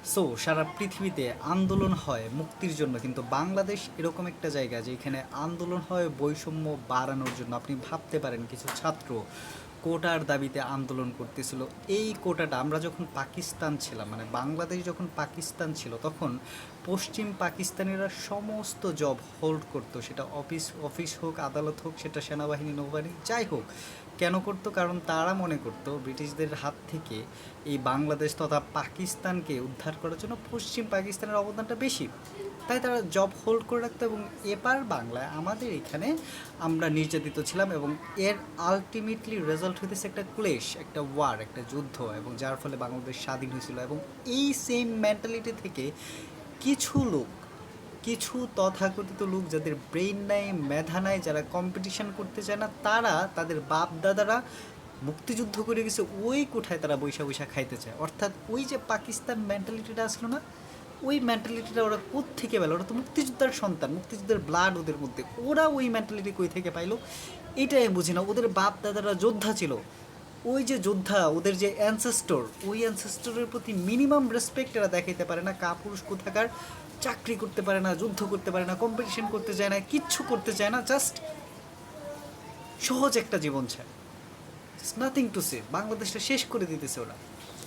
So সারা পৃথিবীতে আন্দোলন হয় মুক্তির জন্য, কিন্তু বাংলাদেশ এরকম একটা জায়গা যেখানে আন্দোলন হয় বৈষম্য বাড়ানোর জন্য। আপনি ভাবতে পারেন কিছু ছাত্র কোটার দাবিতে আন্দোলন করতেছিল। এই কোটাটা আমরা যখন পাকিস্তান ছিলাম, মানে বাংলাদেশ যখন পাকিস্তান ছিল, তখন পশ্চিম পাকিস্তানিরা সমস্ত জব হোল্ড করতো, সেটা অফিস অফিস হোক, আদালত হোক, সেটা সেনাবাহিনী, নৌবাহিনী, যাই হোক। কেন করতো? কারণ তারা মনে করতো ব্রিটিশদের হাত থেকে এই বাংলাদেশ তথা পাকিস্তানকে উদ্ধার করার জন্য পশ্চিম পাকিস্তানের অবদানটা বেশি। তাই তারা জব হোল্ড করে রাখতো। এবং এপার বাংলায় আমাদের এখানে আমরা নির্যাতিত ছিলাম, এবং এর আলটিমেটলি রেজাল্ট হইতেছে একটা ক্লেশ, একটা ওয়ার, একটা যুদ্ধ, এবং যার ফলে বাংলাদেশ স্বাধীন হয়েছিল। এবং এই সেম মেন্টালিটি থেকে কিছু লোক, কিছু তথাকথিত লোক যাদের ব্রেইন নাই, মেধা নাই, যারা কম্পিটিশন করতে চায় না, তারা তাদের বাপ দাদারা মুক্তিযুদ্ধ করে গেছে, ওই কোঠায় তারা বৈশা বৈশা খাইতে চায়। অর্থাৎ ওই যে পাকিস্তান মেন্টালিটিটা আসলো না, ওই মেন্টালিটিটা ওরা কোত্থেকে পেলো? ওরা তো মুক্তিযোদ্ধার সন্তান, মুক্তিযুদ্ধের ব্লাড ওদের মধ্যে, ওরা ওই মেন্টালিটি কই থেকে পাইলো এটাই বুঝি না। ওদের বাপ দাদারা যোদ্ধা ছিল, ওই যে যোদ্ধা, ওদের যে অ্যানসেস্টর, ওই অ্যানসেস্টরের প্রতি মিনিমাম রেসপেক্ট এরা দেখাইতে পারে না। কাপুরুষ কোথাকার, চাকরি করতে পারে না, যুদ্ধ করতে পারে না, কম্পিটিশন করতে চায় না, কিচ্ছু করতে চায় না, জাস্ট সহজ একটা জীবন চায়, নাথিং টু সে। বাংলাদেশটা শেষ করে দিতেছে ওরা।